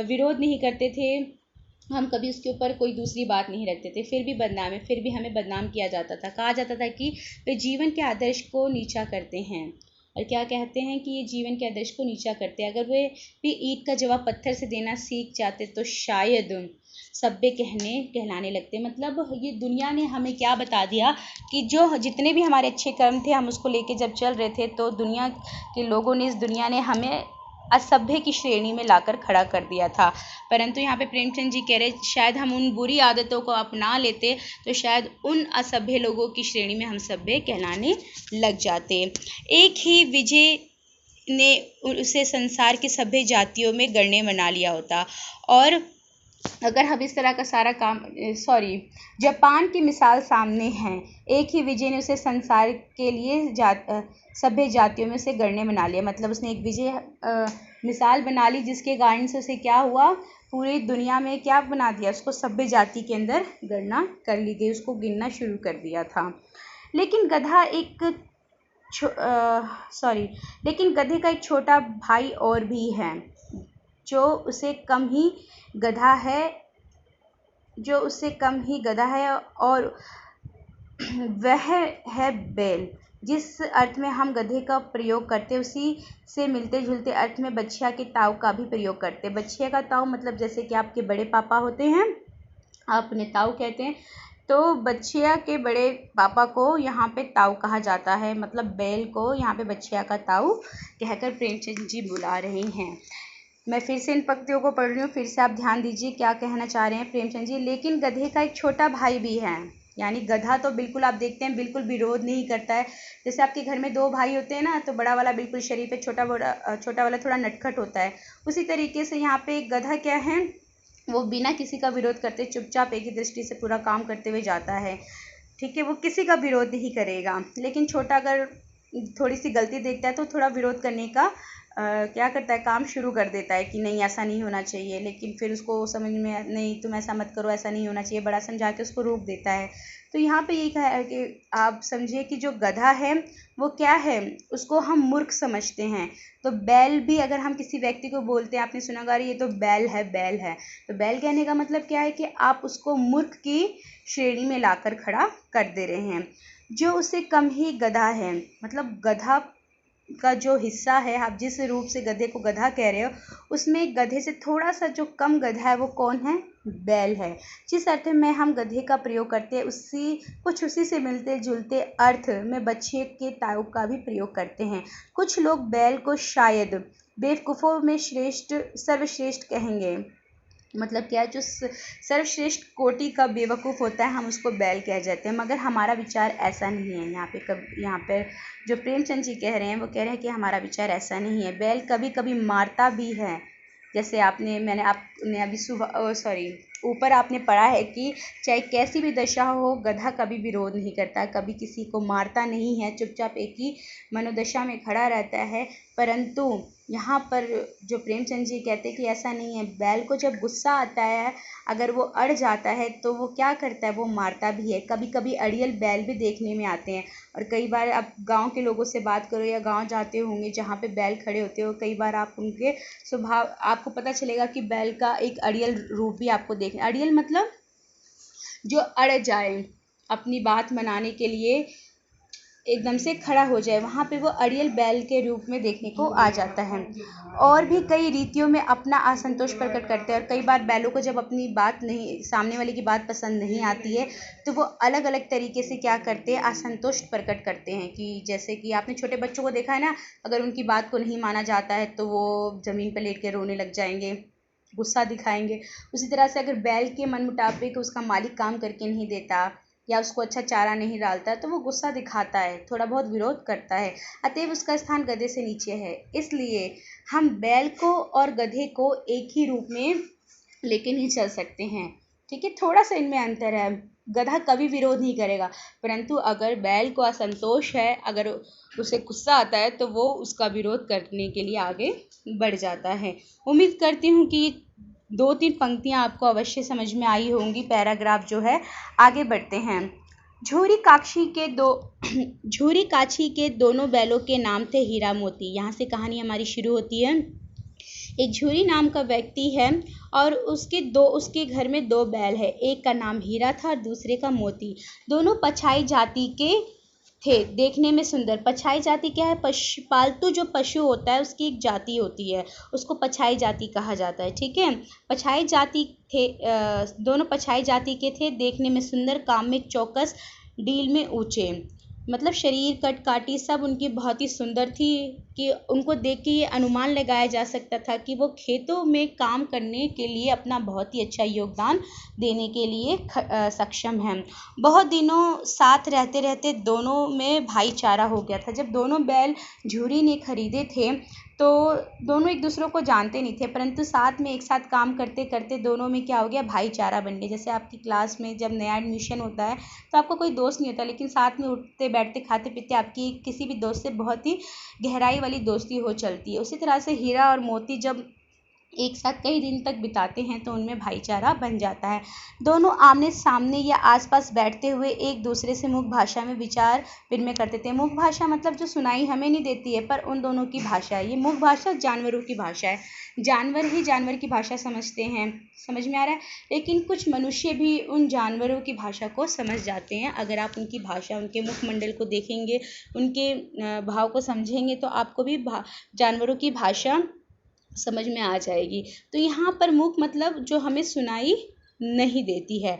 विरोध नहीं करते थे, हम कभी उसके ऊपर कोई दूसरी बात नहीं रखते थे। फिर भी बदनाम है, फिर भी हमें बदनाम किया जाता था। कहा जाता था कि वे जीवन के आदर्श को नीचा करते हैं। और क्या कहते हैं कि ये जीवन के आदर्श को नीचा करते हैं। अगर वे भी ईंट का जवाब पत्थर से देना सीख जाते तो शायद सभ्य कहलाने लगते। मतलब ये दुनिया ने हमें क्या बता दिया कि जो जितने भी हमारे अच्छे कर्म थे हम उसको लेके जब चल रहे थे तो दुनिया के लोगों ने, इस दुनिया ने हमें असभ्य की श्रेणी में लाकर खड़ा कर दिया था। परंतु यहाँ पे प्रेमचंद जी कह रहे शायद हम उन बुरी आदतों को अपना लेते तो शायद उन असभ्य लोगों की श्रेणी में हम सभ्य कहलाने लग जाते। एक ही विजय ने उसे संसार की सभ्य जातियों में गणने बना लिया होता। और अगर हम इस तरह का सारा काम जापान की मिसाल सामने है, एक ही विजय ने उसे संसार के लिए सभ्य जातियों में उसे गणने बना लिया। मतलब उसने एक विजय मिसाल बना ली जिसके कारण से उसे क्या हुआ, पूरी दुनिया में क्या बना दिया, उसको सभ्य जाति के अंदर गणना कर ली गई, उसको गिनना शुरू कर दिया था। लेकिन गधे का एक छोटा भाई और भी है जो उससे कम ही गधा है और वह है बैल। जिस अर्थ में हम गधे का प्रयोग करते उसी से मिलते जुलते अर्थ में बछिया के ताऊ का भी प्रयोग करते। बछिया का ताऊ मतलब जैसे कि आपके बड़े पापा होते हैं, आप उन्हें ताऊ कहते हैं, तो बछिया के बड़े पापा को यहाँ पे ताऊ कहा जाता है। मतलब बैल को यहाँ पे बछिया का ताऊ कहकर प्रेमचंद जी बुला रहे हैं। मैं फिर से इन पंक्तियों को पढ़ रही हूँ, फिर से आप ध्यान दीजिए क्या कहना चाह रहे हैं प्रेमचंद जी। लेकिन गधे का एक छोटा भाई भी है, यानी गधा तो बिल्कुल आप देखते हैं बिल्कुल विरोध नहीं करता है। जैसे आपके घर में 2 भाई होते हैं ना, तो बड़ा वाला बिल्कुल शरीफ है, छोटा वाला थोड़ा नटखट होता है। उसी तरीके से यहाँ पे एक गधा क्या है, वो बिना किसी का विरोध करते चुपचाप एक ही दृष्टि से पूरा काम करते हुए जाता है। ठीक है, वो किसी का विरोध नहीं करेगा। लेकिन छोटा अगर थोड़ी सी गलती देखता है तो थोड़ा विरोध करने का क्या करता है, काम शुरू कर देता है कि नहीं ऐसा नहीं होना चाहिए। लेकिन फिर उसको समझ में नहीं, तुम ऐसा मत करो, ऐसा नहीं होना चाहिए, बड़ा समझा के उसको रोक देता है। तो यहाँ पे ये कहा है कि आप समझिए कि जो गधा है वो क्या है, उसको हम मूर्ख समझते हैं। तो बैल भी अगर हम किसी व्यक्ति को बोलते हैं, आपने सुना होगा ये तो बैल है, तो बैल कहने का मतलब क्या है कि आप उसको मूर्ख की श्रेणी में लाकर खड़ा कर दे रहे हैं। जो उससे कम ही गधा है, मतलब गधा का जो हिस्सा है, आप जिस रूप से गधे को गधा कह रहे हो, उसमें गधे से थोड़ा सा जो कम गधा है वो कौन है, बैल है। जिस अर्थ में हम गधे का प्रयोग करते हैं उसी से मिलते जुलते अर्थ में बछिए के ताऊ का भी प्रयोग करते हैं। कुछ लोग बैल को शायद बेवकूफ़ों में सर्वश्रेष्ठ कहेंगे। मतलब क्या, जो सर्वश्रेष्ठ कोटि का बेवकूफ़ होता है हम उसको बैल कह जाते हैं, मगर हमारा विचार ऐसा नहीं है। यहाँ पे जो प्रेमचंद जी कह रहे हैं वो कह रहे हैं कि हमारा विचार ऐसा नहीं है। बैल कभी कभी मारता भी है, जैसे आपने ऊपर आपने पढ़ा है कि चाहे कैसी भी दशा हो, गधा कभी विरोध नहीं करता, कभी किसी को मारता नहीं है, चुपचाप एक ही मनोदशा में खड़ा रहता है। परंतु यहाँ पर जो प्रेमचंद जी कहते हैं कि ऐसा नहीं है। बैल को जब गुस्सा आता है, अगर वो अड़ जाता है तो वो क्या करता है, वो मारता भी है। कभी कभी अड़ियल बैल भी देखने में आते हैं। और कई बार आप गांव के लोगों से बात करो या गांव जाते होंगे जहाँ पे बैल खड़े होते हो, कई बार आप उनके स्वभाव आपको पता चलेगा कि बैल का एक अड़ियल रूप भी आपको देखना। अड़ियल मतलब जो अड़ जाए, अपनी बात मनाने के लिए एकदम से खड़ा हो जाए, वहाँ पे वो अड़ियल बैल के रूप में देखने को आ जाता है। और भी कई रीतियों में अपना असंतोष प्रकट करते हैं। और कई बार बैलों को जब अपनी बात नहीं, सामने वाले की बात पसंद नहीं आती है, तो वो अलग अलग तरीके से क्या करते हैं, असंतोष प्रकट करते हैं। कि जैसे कि आपने छोटे बच्चों को देखा है ना, अगर उनकी बात को नहीं माना जाता है तो वो ज़मीन पर लेट के रोने लग जाएंगे, गुस्सा दिखाएंगे। उसी तरह से अगर बैल के मन मुताबिक उसका मालिक काम करके नहीं देता या उसको अच्छा चारा नहीं डालता, तो वो गुस्सा दिखाता है, थोड़ा बहुत विरोध करता है। अतएव उसका स्थान गधे से नीचे है। इसलिए हम बैल को और गधे को एक ही रूप में लेके नहीं चल सकते हैं। ठीक है, थोड़ा सा इनमें अंतर है। गधा कभी विरोध नहीं करेगा, परंतु अगर बैल को असंतोष है, अगर उसे गुस्सा आता है, तो वो उसका विरोध करने के लिए आगे बढ़ जाता है। उम्मीद करती हूँ कि 2-3 पंक्तियाँ आपको अवश्य समझ में आई होंगी। पैराग्राफ जो है, आगे बढ़ते हैं। झूरी काछी के दोनों बैलों के नाम थे हीरा मोती। यहाँ से कहानी हमारी शुरू होती है। एक झूरी नाम का व्यक्ति है और उसके घर में 2 बैल है। एक का नाम हीरा था और दूसरे का मोती। दोनों पछाई जाति के थे, देखने में सुंदर। पछाई जाति क्या है? पालतू जो पशु होता है उसकी एक जाति होती है, उसको पछाई जाति कहा जाता है। ठीक है, पछाई जाति थे। दोनों पछाई जाति के थे, देखने में सुंदर, काम में चौकस, डील में ऊंचे। मतलब शरीर, कटकाठी सब उनकी बहुत ही सुंदर थी कि उनको देख के ये अनुमान लगाया जा सकता था कि वो खेतों में काम करने के लिए अपना बहुत ही अच्छा योगदान देने के लिए सक्षम हैं। बहुत दिनों साथ रहते रहते दोनों में भाईचारा हो गया था। जब दोनों बैल झूरी ने खरीदे थे तो दोनों एक दूसरों को जानते नहीं थे, परंतु साथ में एक साथ काम करते करते दोनों में क्या हो गया, भाईचारा बन गया। जैसे आपकी क्लास में जब नया एडमिशन होता है तो आपको कोई दोस्त नहीं होता, लेकिन साथ में उठते बैठते खाते पीते आपकी किसी भी दोस्त से बहुत ही गहराई वाली दोस्ती हो चलती है। उसी तरह से हीरा और मोती जब एक साथ कई दिन तक बिताते हैं तो उनमें भाईचारा बन जाता है। दोनों आमने सामने या आसपास बैठते हुए एक दूसरे से मुख भाषा में विचार विनिमय करते थे। मुख भाषा मतलब जो सुनाई हमें नहीं देती है, पर उन दोनों की भाषा है। ये मुख भाषा जानवरों की भाषा है, जानवर ही जानवर की भाषा समझते हैं। समझ में आ रहा है? लेकिन कुछ मनुष्य भी उन जानवरों की भाषा को समझ जाते हैं। अगर आप उनकी भाषा, उनके मुखमंडल को देखेंगे, उनके भाव को समझेंगे, तो आपको भी जानवरों की भाषा समझ में आ जाएगी। तो यहाँ पर मुख मतलब जो हमें सुनाई नहीं देती है।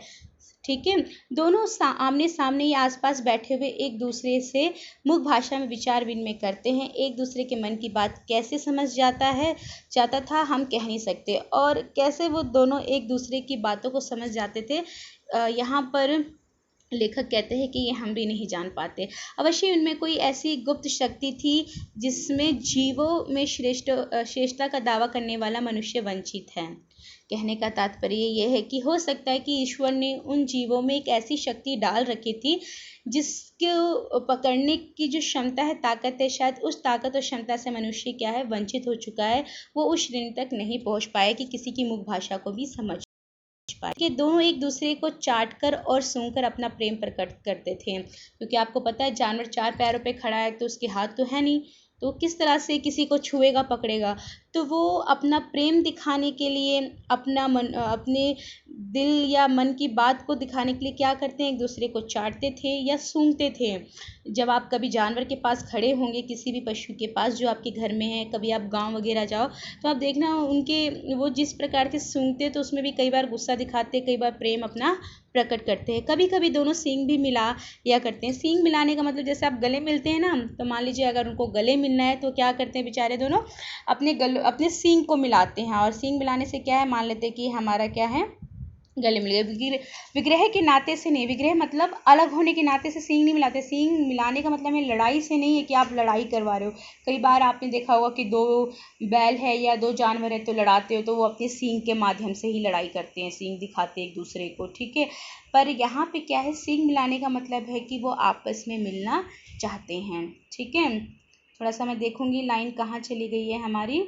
ठीक है, दोनों आमने सामने या आसपास बैठे हुए एक दूसरे से मुख भाषा में विचार विनिमय करते हैं। एक दूसरे के मन की बात कैसे समझ जाता था हम कह नहीं सकते, और कैसे वो दोनों एक दूसरे की बातों को समझ जाते थे, यहाँ पर लेखक कहते हैं कि ये हम भी नहीं जान पाते। अवश्य उनमें कोई ऐसी गुप्त शक्ति थी जिसमें जीवों में श्रेष्ठता का दावा करने वाला मनुष्य वंचित है। कहने का तात्पर्य ये है कि हो सकता है कि ईश्वर ने उन जीवों में एक ऐसी शक्ति डाल रखी थी जिसको पकड़ने की जो क्षमता है, ताकत है, शायद उस ताकत और क्षमता से मनुष्य क्या है, वंचित हो चुका है। वो उस श्रेणी तक नहीं पहुंच पाया कि किसी की मुख भाषा को भी समझ पाए। कि दोनों एक दूसरे को चाटकर और सूंघकर अपना प्रेम प्रकट करते थे। क्योंकि आपको पता है जानवर 4 पैरों पे खड़ा है तो उसके हाथ तो है नहीं, तो किस तरह से किसी को छुएगा, पकड़ेगा। तो वो अपना प्रेम दिखाने के लिए, अपने दिल या मन की बात को दिखाने के लिए क्या करते हैं, एक दूसरे को चाटते थे या सूंघते थे। जब आप कभी जानवर के पास खड़े होंगे, किसी भी पशु के पास जो आपके घर में है, कभी आप गांव वगैरह जाओ तो आप देखना उनके वो जिस प्रकार के सूंघते तो उसमें भी कई बार गुस्सा दिखाते, कई बार प्रेम अपना प्रकट करते हैं। कभी कभी दोनों सींग भी मिला या करते हैं। सींग मिलाने का मतलब जैसे आप गले मिलते हैं ना, तो मान लीजिए अगर उनको गले मिलना है तो क्या करते हैं बेचारे दोनों, अपने सींग को मिलाते हैं। और सींग मिलाने से क्या है, मान लेते हैं कि हमारा क्या है, गले मिल गए। विग्रह के नाते से नहीं, विग्रह मतलब अलग होने के नाते से सींग नहीं मिलाते। सींग मिलाने का मतलब है लड़ाई से नहीं है कि आप लड़ाई करवा रहे हो। कई बार आपने देखा होगा कि दो बैल है या दो जानवर है तो लड़ाते हो तो वो अपने सींग के माध्यम से ही लड़ाई करते हैं, सींग दिखाते हैं एक दूसरे को, ठीक है। पर यहाँ पे क्या है, सींग मिलाने का मतलब है कि वो आपस में मिलना चाहते हैं, ठीक है। थोड़ा सा मैं देखूंगी लाइन कहाँ चली गई है हमारी।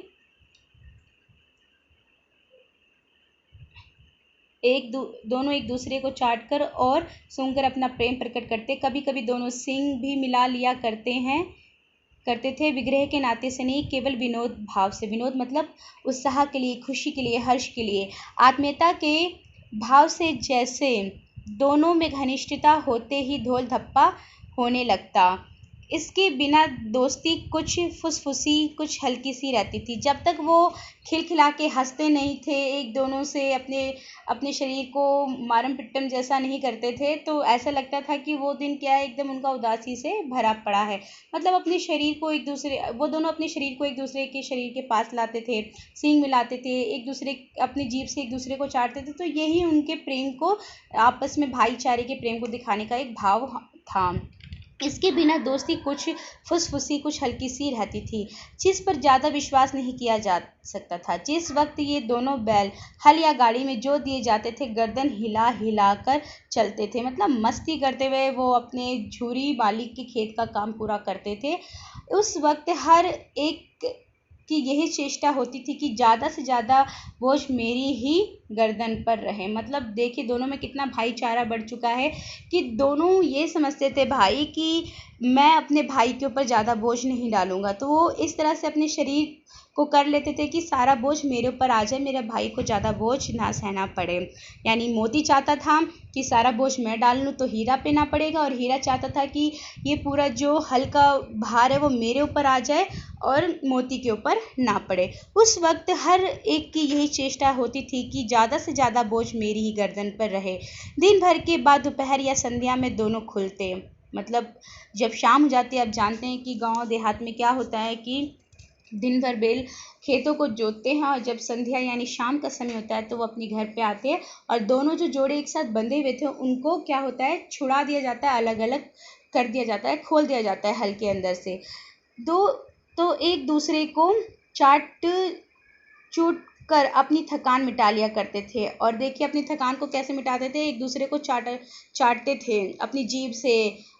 दोनों एक दूसरे को चाट कर और सूंघकर अपना प्रेम प्रकट करते। कभी कभी दोनों सींग भी मिला लिया करते थे, विग्रह के नाते से नहीं, केवल विनोद भाव से। विनोद मतलब उत्साह के लिए, खुशी के लिए, हर्ष के लिए, आत्मीयता के भाव से। जैसे दोनों में घनिष्ठता होते ही ढोल धप्पा होने लगता। इसके बिना दोस्ती कुछ फुसफुसी, कुछ हल्की सी रहती थी। जब तक वो खिलखिला के हंसते नहीं थे, एक दोनों से अपने शरीर को मारम पिट्टम जैसा नहीं करते थे, तो ऐसा लगता था कि वो दिन क्या है, एकदम उनका उदासी से भरा पड़ा है। मतलब अपने शरीर को वो दोनों अपने शरीर को एक दूसरे के शरीर के पास लाते थे, सींग मिलाते थे, एक दूसरे अपनी जीभ से एक दूसरे को चाटते थे। तो यही उनके प्रेम को, आपस में भाईचारे के प्रेम को दिखाने का एक भाव था। इसके बिना दोस्ती कुछ फुसफुसी, कुछ हल्की सी रहती थी, जिस पर ज़्यादा विश्वास नहीं किया जा सकता था। जिस वक्त ये दोनों बैल हल या गाड़ी में जोत दिए जाते थे, गर्दन हिला हिला कर चलते थे। मतलब मस्ती करते हुए वो अपने झूरी मालिक के खेत का काम पूरा करते थे। उस वक्त हर एक की यही चेष्टा होती थी कि ज़्यादा से ज़्यादा बोझ मेरी ही गर्दन पर रहे। मतलब देखिए दोनों में कितना भाईचारा बढ़ चुका है कि दोनों ये समझते थे भाई कि मैं अपने भाई के ऊपर ज़्यादा बोझ नहीं डालूंगा। तो वो इस तरह से अपने शरीर को कर लेते थे कि सारा बोझ मेरे ऊपर आ जाए, मेरे भाई को ज़्यादा बोझ ना सहना पड़े। यानी मोती चाहता था कि सारा बोझ मैं डाल लूँ तो हीरा पे ना पड़ेगा, और हीरा चाहता था कि ये पूरा जो हल्का भार है वो मेरे ऊपर आ जाए और मोती के ऊपर ना पड़े। उस वक्त हर एक की यही चेष्टा होती थी कि ज़्यादा से ज़्यादा बोझ मेरी ही गर्दन पर रहे। दिन भर के बाद दोपहर या संध्या में दोनों खुलते। मतलब जब शाम हो जाती है, आप जानते हैं कि गांव देहात में क्या होता है कि दिन भर बैल खेतों को जोतते हैं, और जब संध्या यानी शाम का समय होता है तो वो अपने घर पे आते हैं, और दोनों जो जोड़े एक साथ बंधे हुए थे उनको क्या होता है, छुड़ा दिया जाता है, अलग अलग कर दिया जाता है, खोल दिया जाता है हल के अंदर से। दो तो एक दूसरे को चाट चूट कर अपनी थकान मिटा लिया करते थे। और देखिए अपनी थकान को कैसे मिटाते थे, एक दूसरे को चाटते थे अपनी जीभ से,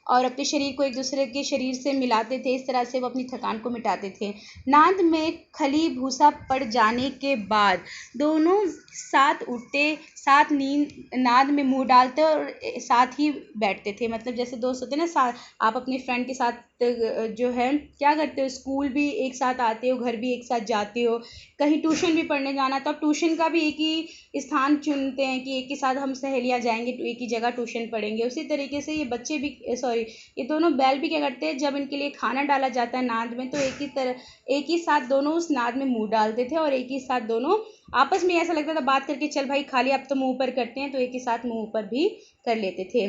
और अपने शरीर को एक दूसरे के शरीर से मिलाते थे। इस तरह से वो अपनी थकान को मिटाते थे। नाद में खली भूसा पड़ जाने के बाद दोनों साथ उठते, साथ नाद में मुंह डालते और साथ ही बैठते थे। मतलब जैसे दोस्त होते हैं ना, साथ आप अपने फ्रेंड के साथ जो है क्या करते हो, स्कूल भी एक साथ आते हो, घर भी एक साथ जाते हो, कहीं ट्यूशन भी पढ़ने जाना तो आप ट्यूशन का भी एक ही स्थान चुनते हैं कि एक ही साथ हम सहेलियाँ जाएंगे, तो एक ही जगह ट्यूशन पढ़ेंगे। उसी तरीके से ये बच्चे भी, सॉरी, ये दोनों बैल भी क्या करते हैं, जब इनके लिए खाना डाला जाता है नाद में, तो एक ही साथ दोनों उस नाद में मुंह डालते थे, और एक ही साथ दोनों आपस में ऐसा लगता था बात करके, चल भाई खा लिया अब तो मुंह ऊपर करते हैं, तो एक ही साथ मुंह ऊपर भी कर लेते थे।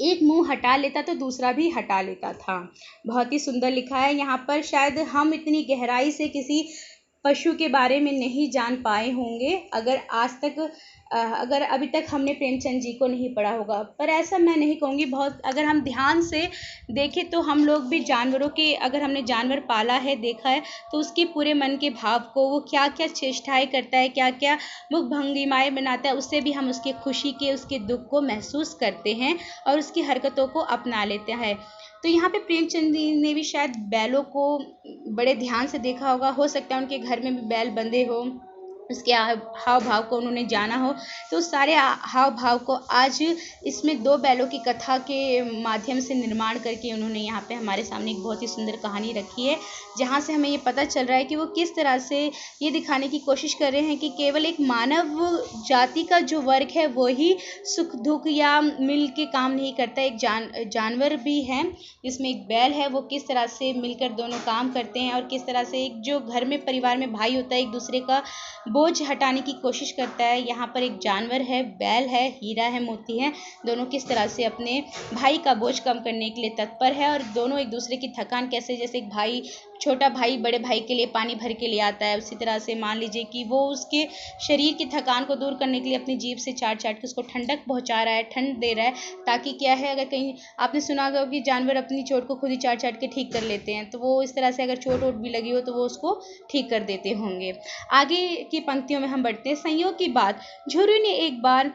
एक मुंह हटा लेता तो दूसरा भी हटा लेता था। बहुत ही सुंदर लिखा है यहाँ पर। शायद हम इतनी गहराई से किसी पशु के बारे में नहीं जान पाए होंगे अगर अभी तक हमने प्रेमचंद जी को नहीं पढ़ा होगा। पर ऐसा मैं नहीं कहूँगी, बहुत अगर हम ध्यान से देखें तो हम लोग भी जानवरों के, अगर हमने जानवर पाला है, देखा है, तो उसके पूरे मन के भाव को, वो क्या क्या चेष्टाएं करता है, क्या क्या मुख भंगिमाएं बनाता है, उससे भी हम उसके खुशी के, उसके दुख को महसूस करते हैं और उसकी हरकतों को अपना लेते हैं। तो यहाँ पे प्रेमचंद जी ने भी शायद बैलों को बड़े ध्यान से देखा होगा। हो सकता है उनके घर में भी बैल बंधे हो, उसके हाव भाव को उन्होंने जाना हो। तो सारे हाव भाव को आज इसमें दो बैलों की कथा के माध्यम से निर्माण करके उन्होंने यहाँ पे हमारे सामने एक बहुत ही सुंदर कहानी रखी है, जहाँ से हमें ये पता चल रहा है कि वो किस तरह से ये दिखाने की कोशिश कर रहे हैं कि केवल एक मानव जाति का जो वर्ग है वो ही सुख दुख या मिल के काम नहीं करता। एक जानवर भी है जिसमें एक बैल है, वो किस तरह से मिलकर दोनों काम करते हैं, और किस तरह से एक जो घर में परिवार में भाई होता है एक दूसरे का बोझ हटाने की कोशिश करता है। यहाँ पर एक जानवर है, बैल है, हीरा है, मोती है, दोनों किस तरह से अपने भाई का बोझ कम करने के लिए तत्पर है, और दोनों एक दूसरे की थकान कैसे, जैसे एक भाई छोटा भाई बड़े भाई के लिए पानी भर के ले आता है, उसी तरह से मान लीजिए कि वो उसके शरीर की थकान को दूर करने के लिए अपनी जीभ से चाट चाट के उसको ठंडक पहुंचा रहा है, ठंड दे रहा है, ताकि क्या है, अगर कहीं आपने सुना होगा कि जानवर अपनी चोट को खुद ही चाट चाट के ठीक कर लेते हैं, तो वो इस तरह से अगर चोट वोट भी लगी हो तो वो उसको ठीक कर देते होंगे। आगे की पंक्तियों में हम बढ़ते हैं। संयोग की बात, झुर्री ने एक बार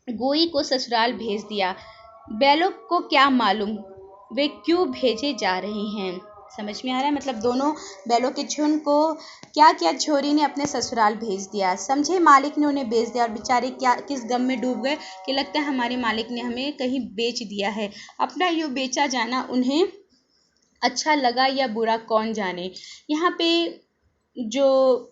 गोई को ससुराल भेज दिया। बैलों को क्या मालूम वे क्यों भेजे जा रहे हैं। समझ में आ रहा है, मतलब दोनों बैलों के झुंड को क्या क्या झोरी ने अपने ससुराल भेज दिया। समझे मालिक ने उन्हें बेच दिया, और बेचारे क्या किस गम में डूब गए कि लगता है हमारे मालिक ने हमें कहीं बेच दिया है। अपना यूँ बेचा जाना उन्हें अच्छा लगा या बुरा कौन जाने। यहाँ पे जो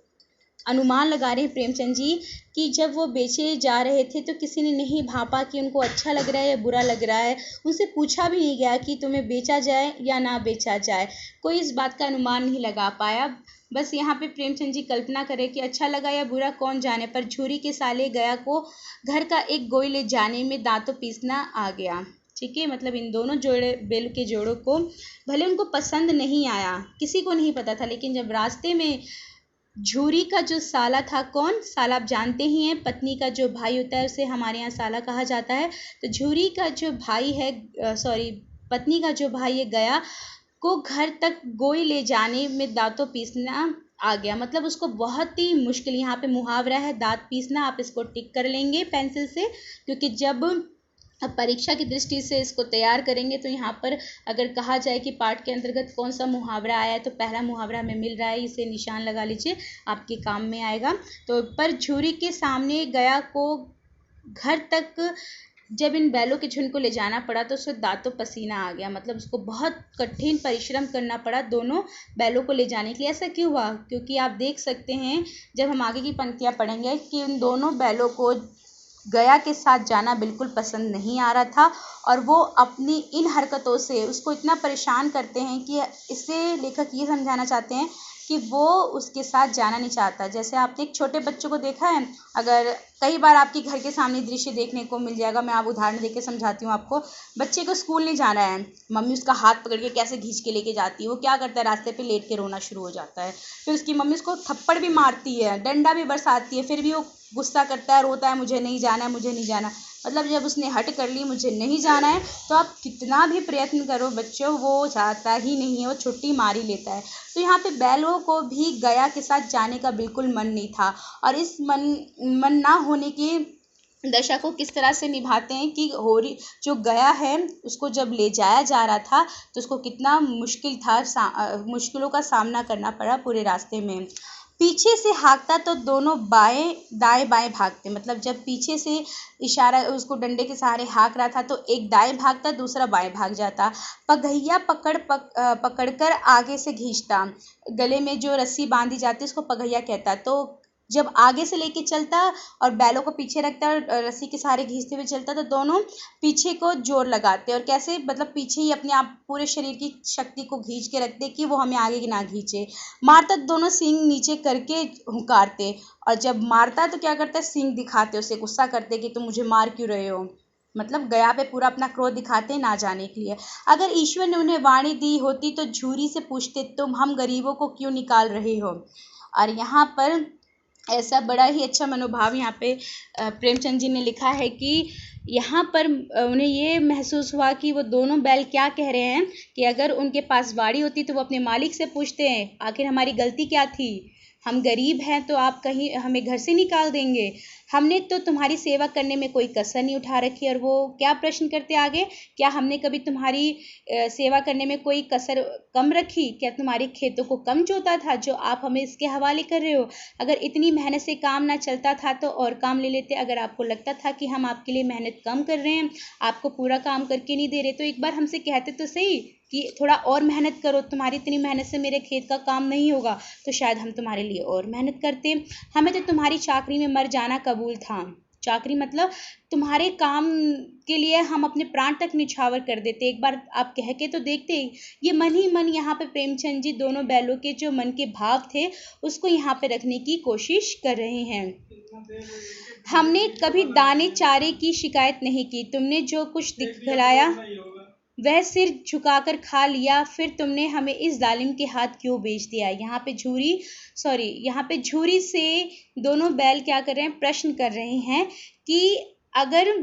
अनुमान लगा रहे हैं प्रेमचंद जी कि जब वो बेचे जा रहे थे तो किसी ने नहीं भापा कि उनको अच्छा लग रहा है या बुरा लग रहा है। उनसे पूछा भी नहीं गया कि तुम्हें बेचा जाए या ना बेचा जाए। कोई इस बात का अनुमान नहीं लगा पाया। बस यहाँ पे प्रेमचंद जी कल्पना करें कि अच्छा लगा या बुरा कौन जाने, पर झूरी के साले गया को घर का एक गोई ले जाने में दांतों पीसना आ गया। ठीक है, मतलब इन दोनों जोड़े बैल के जोड़ों को भले उनको पसंद नहीं आया, किसी को नहीं पता था, लेकिन जब रास्ते में झूरी का जो साला था, कौन साला आप जानते ही हैं, पत्नी का जो भाई होता है उसे हमारे यहाँ साला कहा जाता है। तो झूरी का जो भाई है, पत्नी का जो भाई है, गया को घर तक गोई ले जाने में दांतों पीसना आ गया। मतलब उसको बहुत ही मुश्किल, यहाँ पे मुहावरा है दांत पीसना, आप इसको टिक कर लेंगे पेंसिल से, क्योंकि जब अब परीक्षा की दृष्टि से इसको तैयार करेंगे तो यहाँ पर अगर कहा जाए कि पाठ के अंतर्गत कौन सा मुहावरा आया है, तो पहला मुहावरा हमें मिल रहा है, इसे निशान लगा लीजिए, आपके काम में आएगा। तो पर झूरी के सामने गया को घर तक जब इन बैलों के झुंड को ले जाना पड़ा तो उसको दांतों पसीना आ गया। मतलब उसको बहुत कठिन परिश्रम करना पड़ा दोनों बैलों को ले जाने के लिए। ऐसा क्यों हुआ? क्योंकि आप देख सकते हैं जब हम आगे की पंक्तियाँ पढ़ेंगे कि उन दोनों बैलों को गया के साथ जाना बिल्कुल पसंद नहीं आ रहा था, और वो अपनी इन हरकतों से उसको इतना परेशान करते हैं कि इससे लेखक ये समझाना चाहते हैं कि वो उसके साथ जाना नहीं चाहता। जैसे आपने एक छोटे बच्चों को देखा है, अगर कई बार आपके घर के सामने दृश्य देखने को मिल जाएगा, मैं आप उदाहरण देके समझाती हूँ आपको। बच्चे को स्कूल नहीं जाना है, मम्मी उसका हाथ पकड़ के कैसे खींच के लेके जाती है, वो क्या करता है, रास्ते पे लेट के रोना शुरू हो जाता है। फिर उसकी मम्मी उसको थप्पड़ भी मारती है, डंडा भी बरसाती है, फिर भी वो गुस्सा करता है, रोता है, मुझे नहीं जाना है, मुझे नहीं जाना। मतलब जब उसने हट कर ली मुझे नहीं जाना है, तो आप कितना भी प्रयत्न करो बच्चों, वो जाता ही नहीं है, वो छुट्टी मार ही लेता है। तो यहाँ पे बैलों को भी गया के साथ जाने का बिल्कुल मन नहीं था, और इस मन ना होने की दशा को किस तरह से निभाते हैं कि होरी जो गया है उसको जब ले जाया जा रहा था तो उसको कितना मुश्किल था, मुश्किलों का सामना करना पड़ा पूरे रास्ते में। पीछे से हाँकता तो दोनों बाएं दाएं बाएं भागते। मतलब जब पीछे से इशारा उसको डंडे के सहारे हाँक रहा था तो एक दाएं भागता, दूसरा बाएं भाग जाता। पगहिया पकड़कर आगे से खींचता। गले में जो रस्सी बांधी जाती है उसको पगहिया कहता। तो जब आगे से लेके चलता और बैलों को पीछे रखता और रस्सी के सहारे खींचते हुए चलता, तो दोनों पीछे को जोर लगाते। और कैसे? मतलब पीछे ही अपने आप पूरे शरीर की शक्ति को खींच के रखते कि वो हमें आगे ना खींचे। मारता दोनों सींग नीचे करके हुंकारते, और जब मारता तो क्या करता, सींग दिखाते, उसे गुस्सा करते कि तुम मुझे मार क्यों रहे हो। मतलब गया पे पूरा अपना क्रोध दिखाते ना जाने के लिए। अगर ईश्वर ने उन्हें वाणी दी होती तो झूरी से पूछते, तुम हम गरीबों को क्यों निकाल रहे हो। और यहाँ पर ऐसा बड़ा ही अच्छा मनोभाव यहाँ पे प्रेमचंद जी ने लिखा है कि यहाँ पर उन्हें ये महसूस हुआ कि वो दोनों बैल क्या कह रहे हैं कि अगर उनके पास वाड़ी होती तो वो अपने मालिक से पूछते हैं आखिर हमारी गलती क्या थी, हम गरीब हैं तो आप कहीं हमें घर से निकाल देंगे, हमने तो तुम्हारी सेवा करने में कोई कसर नहीं उठा रखी। और वो क्या प्रश्न करते आगे, क्या हमने कभी तुम्हारी सेवा करने में कोई कसर कम रखी, क्या तुम्हारे खेतों को कम जोता था जो आप हमें इसके हवाले कर रहे हो। अगर इतनी मेहनत से काम ना चलता था तो और काम ले लेते। अगर आपको लगता था कि हम आपके लिए मेहनत कम कर रहे हैं, आपको पूरा काम करके नहीं दे रहे, तो एक बार हमसे कहते तो सही कि थोड़ा और मेहनत करो, तुम्हारी इतनी मेहनत से मेरे खेत का काम नहीं होगा, तो शायद हम तुम्हारे लिए और मेहनत करते। हमें तो तुम्हारी चाकरी में मर जाना कबूल था। चाकरी मतलब तुम्हारे काम के लिए हम अपने प्राण तक निछावर कर देते। एक बार आप कह के तो देखते। ये मन ही मन यहाँ पे प्रेमचंद जी दोनों बैलों के जो मन के भाव थे उसको यहाँ पे रखने की कोशिश कर रहे हैं। हमने कभी दाने चारे की शिकायत नहीं की, तुमने जो कुछ दिखलाया वह सिर झुकाकर खा लिया, फिर तुमने हमें इस जालिम के हाथ क्यों बेच दिया। यहाँ पे झूरी से दोनों बैल क्या कर रहे हैं, प्रश्न कर रहे हैं कि अगर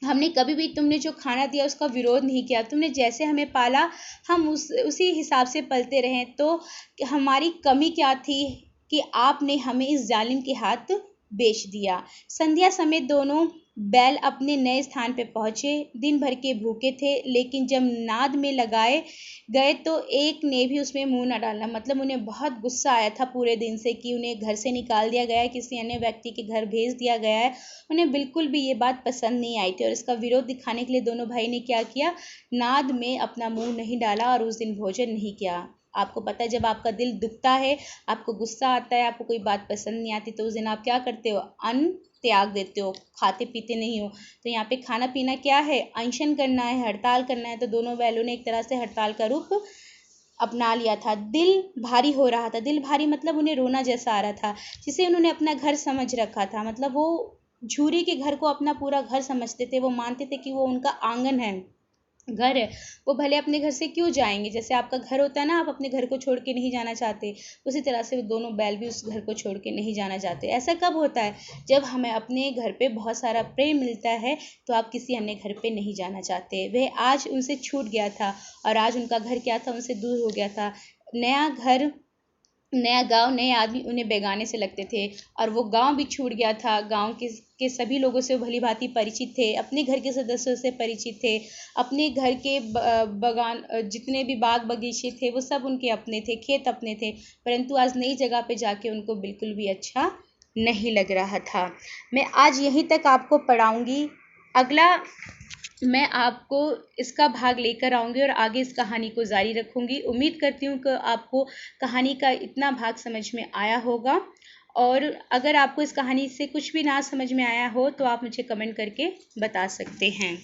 हमने कभी भी तुमने जो खाना दिया उसका विरोध नहीं किया, तुमने जैसे हमें पाला हम उसी हिसाब से पलते रहे, तो हमारी कमी क्या थी कि आपने हमें इस जालिम के हाथ बेच दिया। संध्या समय दोनों बैल अपने नए स्थान पे पहुंचे। दिन भर के भूखे थे, लेकिन जब नाद में लगाए गए तो एक ने भी उसमें मुंह न डाला। मतलब उन्हें बहुत गुस्सा आया था पूरे दिन से कि उन्हें घर से निकाल दिया गया है, किसी अन्य व्यक्ति के घर भेज दिया गया है। उन्हें बिल्कुल भी ये बात पसंद नहीं आई थी और इसका विरोध दिखाने के लिए दोनों भाई ने क्या किया, नाद में अपना मुंह नहीं डाला और उस दिन भोजन नहीं किया। आपको पता है, जब आपका दिल दुखता है, आपको गुस्सा आता है, आपको कोई बात पसंद नहीं आती, तो उस दिन आप क्या करते हो, अन्न त्याग देते हो, खाते पीते नहीं हो। तो यहाँ पे खाना पीना क्या है, अनशन करना है, हड़ताल करना है। तो दोनों बैलों ने एक तरह से हड़ताल का रूप अपना लिया था। दिल भारी हो रहा था। दिल भारी मतलब उन्हें रोना जैसा आ रहा था, जिसे उन्होंने अपना घर समझ रखा था। मतलब वो झूरी के घर को अपना पूरा घर समझते थे। वो मानते थे कि वो उनका आंगन है, घर है। वो भले अपने घर से क्यों जाएंगे, जैसे आपका घर होता है ना, आप अपने घर को छोड़ के नहीं जाना चाहते, उसी तरह से वो दोनों बैल भी उस घर को छोड़ के नहीं जाना चाहते। ऐसा कब होता है, जब हमें अपने घर पे बहुत सारा प्रेम मिलता है तो आप किसी अन्य घर पे नहीं जाना चाहते। वह आज उनसे छूट गया था और आज उनका घर क्या था, उनसे दूर हो गया था। नया घर, नया गांव, नए आदमी उन्हें बेगाने से लगते थे और वो गांव भी छूट गया था। गांव के सभी लोगों से वो भली भांति परिचित थे, अपने घर के सदस्यों से परिचित थे, अपने घर के बगान, जितने भी बाग बगीचे थे वो सब उनके अपने थे, खेत अपने थे। परंतु आज नई जगह पे जाके उनको बिल्कुल भी अच्छा नहीं लग रहा था। मैं आज यहीं तक आपको पढ़ाऊँगी। अगला मैं आपको इसका भाग लेकर आऊँगी और आगे इस कहानी को जारी रखूँगी। उम्मीद करती हूँ कि आपको कहानी का इतना भाग समझ में आया होगा, और अगर आपको इस कहानी से कुछ भी ना समझ में आया हो तो आप मुझे कमेंट करके बता सकते हैं।